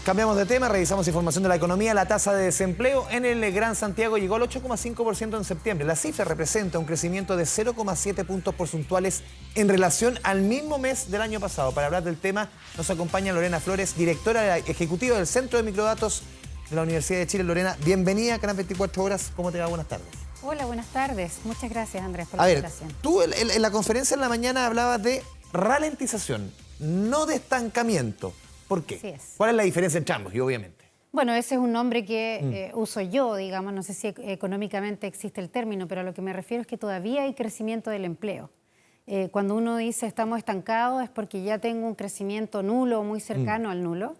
Cambiamos de tema, revisamos información de la economía. La tasa de desempleo en el Gran Santiago llegó al 8,5% en septiembre. La cifra representa un crecimiento de 0,7 puntos porcentuales en relación al mismo mes del año pasado. Para hablar del tema nos acompaña Lorena Flores, directora ejecutiva del Centro de Microdatos de la Universidad de Chile. Lorena, bienvenida a Canal 24 Horas. ¿Cómo te va? Buenas tardes. Hola, buenas tardes. Muchas gracias, Andrés, por la invitación. Tú en la conferencia en la mañana hablabas de ralentización, no de estancamiento. ¿Por qué? Así es. ¿Cuál es la diferencia entre ambos? Y obviamente. Bueno, ese es un nombre que uso yo, digamos, no sé si económicamente existe el término, pero a lo que me refiero es que todavía hay crecimiento del empleo. Cuando uno dice estamos estancados es porque ya tengo un crecimiento nulo o muy cercano al nulo,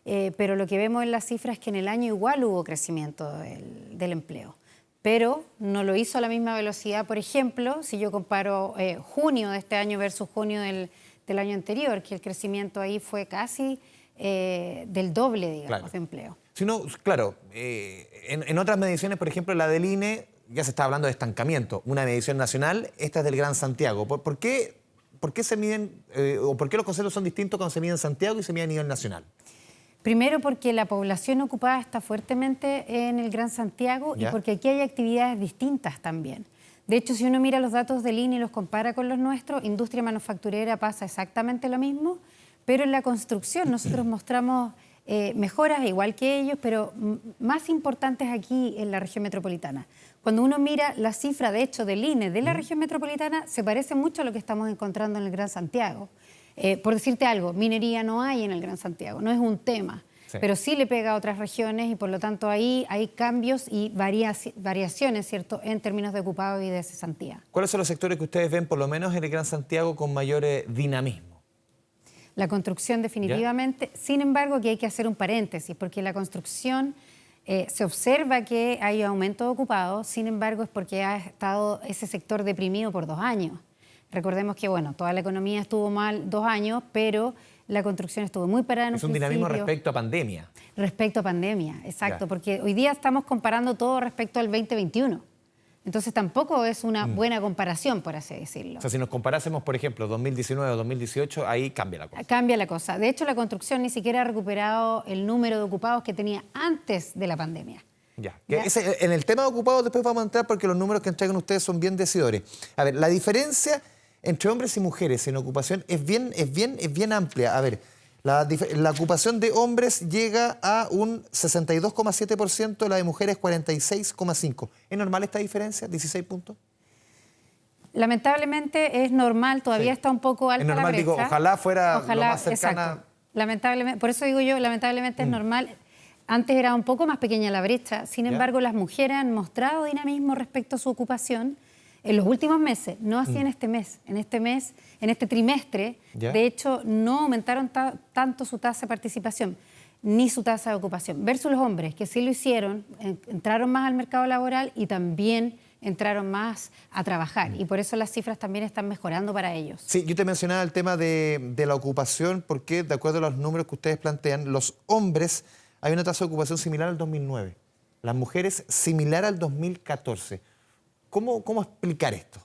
pero lo que vemos en las cifras es que en el año igual hubo crecimiento del empleo, pero no lo hizo a la misma velocidad. Por ejemplo, si yo comparo junio de este año versus junio del año anterior, que el crecimiento ahí fue casi del doble, digamos, Claro. de empleo. Si uno, claro, en otras mediciones, por ejemplo, la del INE, ya se está hablando de estancamiento. Una medición nacional, esta es del Gran Santiago. ¿Por qué se miden, o por qué los conceptos son distintos cuando se mide en Santiago y se mide a nivel nacional? Primero porque la población ocupada está fuertemente en el Gran Santiago y porque aquí hay actividades distintas también. De hecho, si uno mira los datos del INE y los compara con los nuestros, industria manufacturera pasa exactamente lo mismo, pero en la construcción nosotros mostramos mejoras igual que ellos, pero más importantes aquí en la región metropolitana. Cuando uno mira la cifra, de hecho, del INE de la región metropolitana, se parece mucho a lo que estamos encontrando en el Gran Santiago. Por decirte algo, minería no hay en el Gran Santiago, no es un tema, pero sí le pega a otras regiones y por lo tanto ahí hay cambios y variaciones, ¿cierto?, en términos de ocupados y de cesantía. ¿Cuáles son los sectores que ustedes ven, por lo menos en el Gran Santiago, con mayor dinamismo? La construcción definitivamente, sin embargo aquí hay que hacer un paréntesis, porque la construcción se observa que hay aumento de ocupados, sin embargo es porque ha estado ese sector deprimido por 2 años. Recordemos que, bueno, toda la economía estuvo mal 2 años, pero la construcción estuvo muy parada en un principio. Es un dinamismo respecto a pandemia. Respecto a pandemia, exacto, porque hoy día estamos comparando todo respecto al 2021. Entonces tampoco es una buena comparación, por así decirlo. O sea, si nos comparásemos, por ejemplo, 2019 o 2018, ahí cambia la cosa. Cambia la cosa. De hecho, la construcción ni siquiera ha recuperado el número de ocupados que tenía antes de la pandemia. Ya. En el tema de ocupados después vamos a entrar porque los números que entregan ustedes son bien decidores. A ver, la diferencia entre hombres y mujeres en ocupación es bien amplia. A ver, la ocupación de hombres llega a un 62,7%, la de mujeres 46,5%. ¿Es normal esta diferencia? ¿16 puntos? Lamentablemente es normal, todavía está un poco alta la brecha. Digo, ojalá fuera lo más cercana. Exacto. Lamentablemente, por eso digo yo, lamentablemente es normal. Antes era un poco más pequeña la brecha, sin embargo las mujeres han mostrado dinamismo respecto a su ocupación en los últimos meses, no así en este mes. En este trimestre, de hecho, no aumentaron tanto su tasa de participación ni su tasa de ocupación, versus los hombres, que sí lo hicieron, entraron más al mercado laboral y también entraron más a trabajar. Y por eso las cifras también están mejorando para ellos. Sí, yo te mencionaba el tema de la ocupación, porque de acuerdo a los números que ustedes plantean, los hombres hay una tasa de ocupación similar al 2009, las mujeres similar al 2014. ¿Cómo explicar esto?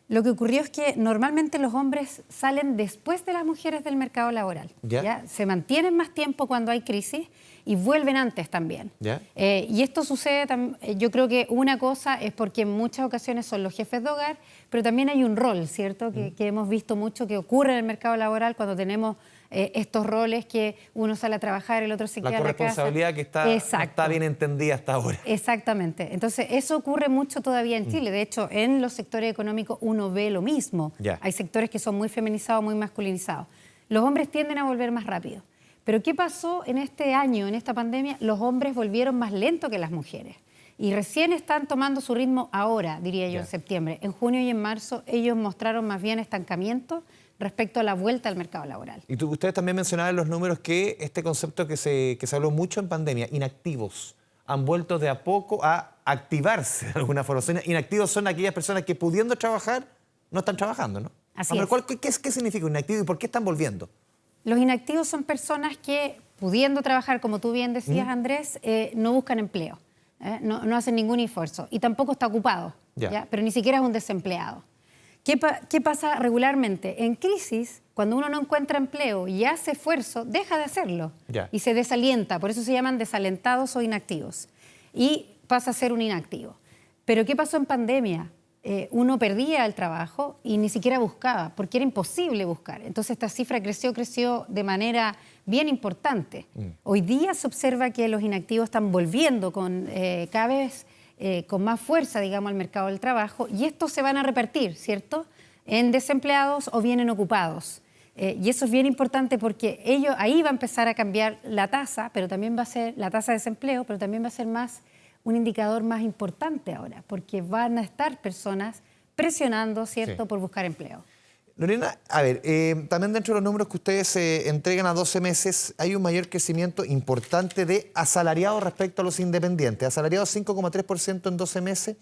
Lo que ocurrió es que normalmente los hombres salen después de las mujeres del mercado laboral. ¿Ya? Se mantienen más tiempo cuando hay crisis y vuelven antes también. Y esto sucede, yo creo que una cosa es porque en muchas ocasiones son los jefes de hogar, pero también hay un rol, ¿cierto?, que hemos visto mucho que ocurre en el mercado laboral cuando tenemos estos roles que uno sale a trabajar, el otro se queda en la casa. La corresponsabilidad que no está bien entendida hasta ahora. Exactamente. Entonces, eso ocurre mucho todavía en Chile. De hecho, en los sectores económicos uno ve lo mismo. Hay sectores que son muy feminizados, muy masculinizados. Los hombres tienden a volver más rápido. Pero ¿qué pasó en este año, en esta pandemia? Los hombres volvieron más lento que las mujeres. Y recién están tomando su ritmo ahora, diría yo, en septiembre. En junio y en marzo ellos mostraron más bien estancamiento respecto a la vuelta al mercado laboral. Y ustedes también mencionaban en los números que este concepto que se habló mucho en pandemia, inactivos, han vuelto de a poco a activarse de alguna forma. Inactivos son aquellas personas que pudiendo trabajar no están trabajando, ¿no? Así es. ¿Qué significa un inactivo y por qué están volviendo? Los inactivos son personas que, pudiendo trabajar, como tú bien decías, Andrés, no buscan empleo, no hacen ningún esfuerzo y tampoco está ocupado, ¿ya? Pero ni siquiera es un desempleado. ¿Qué pasa regularmente? En crisis, cuando uno no encuentra empleo y hace esfuerzo, deja de hacerlo y se desalienta. Por eso se llaman desalentados o inactivos. Y pasa a ser un inactivo. Pero ¿qué pasó en pandemia? Uno perdía el trabajo y ni siquiera buscaba, porque era imposible buscar. Entonces esta cifra creció de manera bien importante. Hoy día se observa que los inactivos están volviendo cada vez con más fuerza, digamos, al mercado del trabajo, y estos se van a repartir, ¿cierto?, en desempleados o bien en ocupados. Y eso es bien importante porque ahí va a empezar a cambiar la tasa, pero también va a ser la tasa de desempleo, pero también va a ser un indicador más importante ahora, porque van a estar personas presionando, ¿cierto?, por buscar empleo. Lorena, a ver, también dentro de los números que ustedes entregan a 12 meses, hay un mayor crecimiento importante de asalariados respecto a los independientes. Asalariados 5,3% en 12 meses,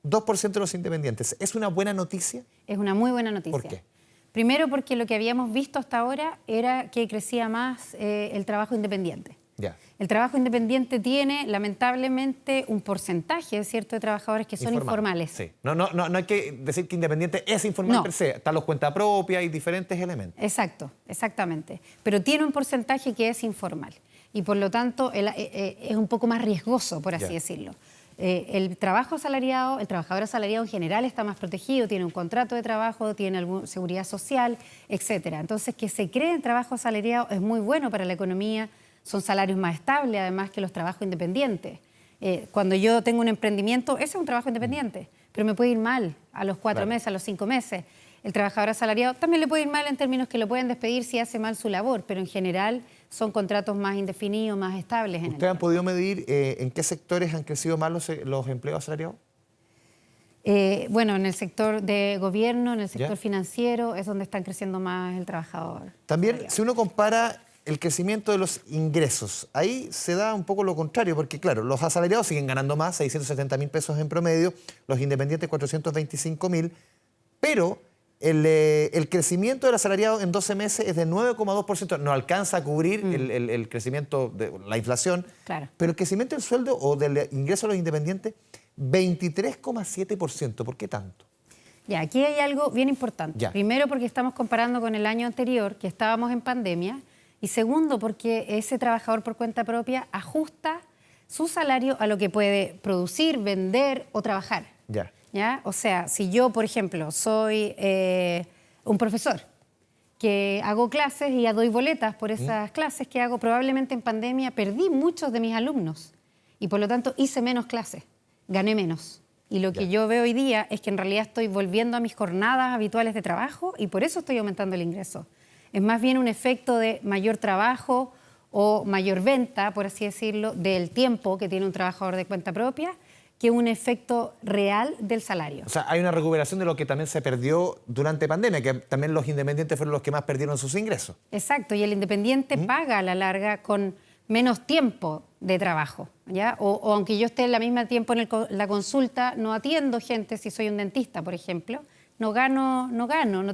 2% de los independientes. ¿Es una buena noticia? Es una muy buena noticia. ¿Por qué? Primero porque lo que habíamos visto hasta ahora era que crecía más el trabajo independiente. Ya. El trabajo independiente tiene, lamentablemente, un porcentaje, ¿cierto?, de trabajadores que son informales. Sí. No hay que decir que independiente es informal per se. Están los cuenta propia y diferentes elementos. Exacto, exactamente. Pero tiene un porcentaje que es informal. Y por lo tanto es un poco más riesgoso, por así decirlo. El trabajador asalariado en general está más protegido, tiene un contrato de trabajo, tiene seguridad social, etcétera. Entonces, que se cree en trabajo asalariado es muy bueno para la economía. Son salarios más estables, además, que los trabajos independientes. Cuando yo tengo un emprendimiento, ese es un trabajo independiente, pero me puede ir mal a los 4 meses, a los 5 meses. El trabajador asalariado también le puede ir mal en términos que lo pueden despedir si hace mal su labor, pero en general son contratos más indefinidos, más estables. ¿Ustedes han podido medir en qué sectores han crecido más los empleos asalariados? Bueno, en el sector de gobierno, en el sector financiero, es donde están creciendo más el trabajador. También, asalariado. si uno compara el crecimiento de los ingresos, ahí se da un poco lo contrario, porque claro, los asalariados siguen ganando más, 670.000 pesos en promedio, los independientes 425.000, pero el crecimiento del asalariado en 12 meses es de 9,2%, no alcanza a cubrir el crecimiento de la inflación, pero el crecimiento del sueldo o del ingreso de los independientes, 23,7%. ¿Por qué tanto? Ya, aquí hay algo bien importante. Primero, porque estamos comparando con el año anterior, que estábamos en pandemia. Y segundo, porque ese trabajador por cuenta propia ajusta su salario a lo que puede producir, vender o trabajar. ¿Ya? O sea, si yo, por ejemplo, soy un profesor que hago clases y ya doy boletas por esas clases que hago, probablemente en pandemia perdí muchos de mis alumnos y por lo tanto hice menos clases, gané menos. Y lo que yo veo hoy día es que en realidad estoy volviendo a mis jornadas habituales de trabajo y por eso estoy aumentando el ingreso. Es más bien un efecto de mayor trabajo o mayor venta, por así decirlo, del tiempo que tiene un trabajador de cuenta propia, que un efecto real del salario. O sea, hay una recuperación de lo que también se perdió durante pandemia, que también los independientes fueron los que más perdieron sus ingresos. Exacto, y el independiente paga a la larga con menos tiempo de trabajo, ¿ya? O aunque yo esté en la misma tiempo en la consulta, no atiendo gente, si soy un dentista, por ejemplo, no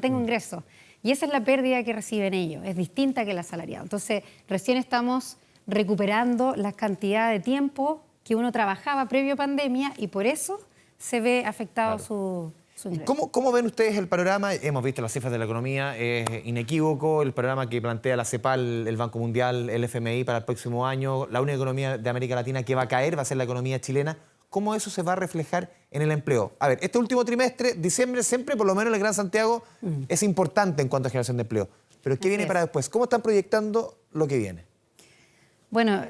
tengo ingresos. Y esa es la pérdida que reciben ellos, es distinta que el asalariado. Entonces, recién estamos recuperando la cantidad de tiempo que uno trabajaba previo a pandemia y por eso se ve afectado su ingreso. ¿Cómo ven ustedes el panorama? Hemos visto las cifras de la economía, es inequívoco el panorama que plantea la CEPAL, el Banco Mundial, el FMI para el próximo año. La única economía de América Latina que va a caer va a ser la economía chilena. ¿Cómo eso se va a reflejar en el empleo? A ver, este último trimestre, diciembre, siempre, por lo menos en el Gran Santiago, es importante en cuanto a generación de empleo. Pero ¿qué viene para después? ¿Cómo están proyectando lo que viene? Bueno,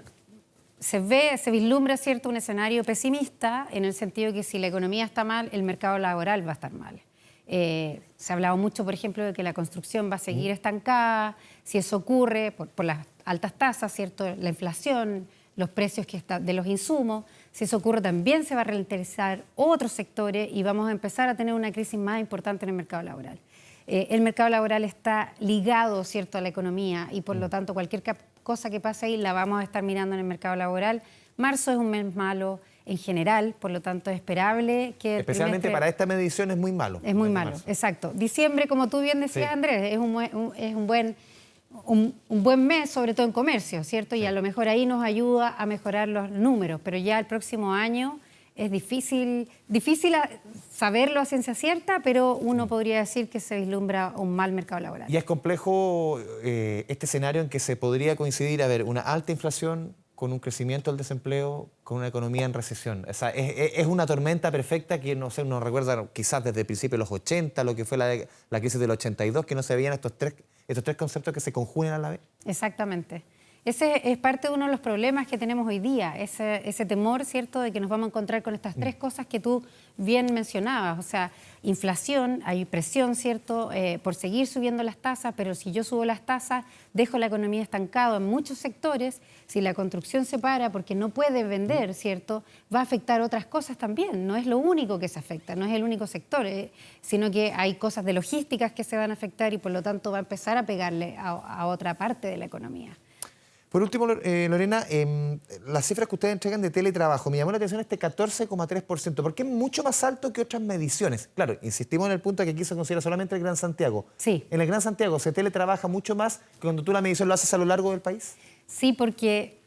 se vislumbra, ¿cierto?, un escenario pesimista en el sentido de que si la economía está mal, el mercado laboral va a estar mal. Se ha hablado mucho, por ejemplo, de que la construcción va a seguir estancada. Si eso ocurre por las altas tasas, ¿cierto?, la inflación, los precios de los insumos. Si eso ocurre, también se va a ralentizar otros sectores y vamos a empezar a tener una crisis más importante en el mercado laboral. El mercado laboral está ligado, ¿cierto?, a la economía y por lo tanto cualquier cosa que pase ahí la vamos a estar mirando en el mercado laboral. Marzo es un mes malo en general, por lo tanto es esperable que... Especialmente para esta medición es muy malo. Es muy malo, exacto. Diciembre, como tú bien decías, Andrés, es un buen mes, sobre todo en comercio, ¿cierto? Y a lo mejor ahí nos ayuda a mejorar los números, pero ya el próximo año es difícil saberlo a ciencia cierta, pero uno podría decir que se vislumbra un mal mercado laboral. Y es complejo este escenario en que se podría coincidir, una alta inflación con un crecimiento del desempleo, con una economía en recesión. O sea, es una tormenta perfecta que, no sé, nos recuerda quizás desde el principio de los 80, lo que fue la crisis del 82, que no se veían estos tres conceptos que se conjugan a la vez. Exactamente. Ese es parte de uno de los problemas que tenemos hoy día, ese temor, ¿cierto?, de que nos vamos a encontrar con estas tres cosas que tú bien mencionabas. O sea, inflación, hay presión, ¿cierto?, por seguir subiendo las tasas, pero si yo subo las tasas, dejo la economía estancada en muchos sectores. Si la construcción se para porque no puede vender, ¿cierto?, va a afectar otras cosas también. No es lo único que se afecta, no es el único sector, sino que hay cosas de logísticas que se van a afectar y por lo tanto va a empezar a pegarle a otra parte de la economía. Por último, Lorena, las cifras que ustedes entregan de teletrabajo, me llamó la atención este 14,3%, porque es mucho más alto que otras mediciones. Claro, insistimos en el punto de que aquí se considera solamente el Gran Santiago. Sí. ¿En el Gran Santiago se teletrabaja mucho más que cuando tú la medición lo haces a lo largo del país? Sí, porque,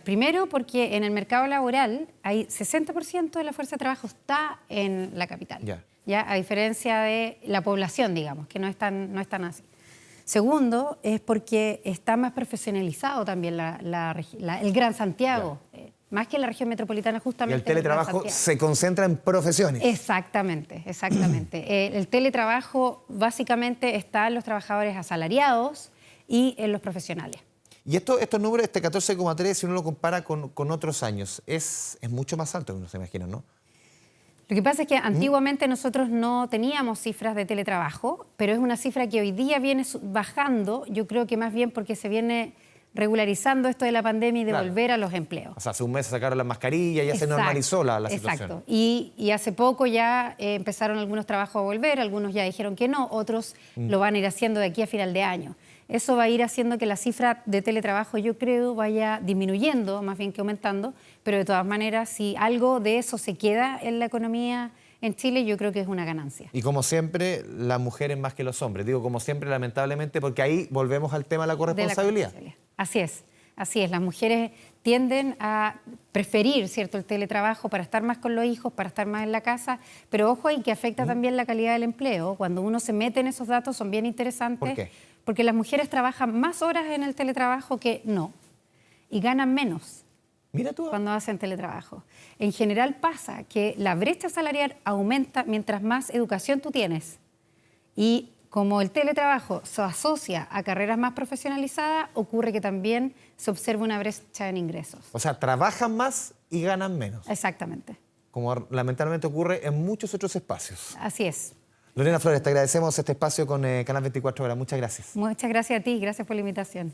primero porque en el mercado laboral hay 60% de la fuerza de trabajo está en la capital. Ya, a diferencia de la población, digamos, que no es tan así. Segundo, es porque está más profesionalizado también el Gran Santiago, más que la región metropolitana justamente. Y el teletrabajo se concentra en profesiones. Exactamente. El teletrabajo básicamente está en los trabajadores asalariados y en los profesionales. Y estos números, este 14,3, si uno lo compara con otros años, es mucho más alto que uno se imagina, ¿no? Lo que pasa es que antiguamente nosotros no teníamos cifras de teletrabajo, pero es una cifra que hoy día viene bajando, yo creo que más bien porque se viene regularizando esto de la pandemia y de volver a los empleos. O sea, hace un mes se sacaron las mascarillas y ya se normalizó la situación. Exacto. Y hace poco ya empezaron algunos trabajos a volver, algunos ya dijeron que no, otros lo van a ir haciendo de aquí a final de año. Eso va a ir haciendo que la cifra de teletrabajo, yo creo, vaya disminuyendo, más bien que aumentando, pero de todas maneras, si algo de eso se queda en la economía en Chile, yo creo que es una ganancia. Y como siempre, las mujeres más que los hombres. Digo como siempre, lamentablemente, porque ahí volvemos al tema de la corresponsabilidad. Así es. Las mujeres tienden a preferir, ¿cierto?, el teletrabajo para estar más con los hijos, para estar más en la casa, pero ojo ahí que afecta también la calidad del empleo. Cuando uno se mete en esos datos son bien interesantes. ¿Por qué? Porque las mujeres trabajan más horas en el teletrabajo que no, y ganan menos. Mira tú. Cuando hacen teletrabajo. En general pasa que la brecha salarial aumenta mientras más educación tú tienes. Y como el teletrabajo se asocia a carreras más profesionalizadas, ocurre que también se observa una brecha en ingresos. O sea, trabajan más y ganan menos. Exactamente. Como lamentablemente ocurre en muchos otros espacios. Así es. Lorena Flores, te agradecemos este espacio con Canal 24 Horas. Muchas gracias. Muchas gracias a ti, gracias por la invitación.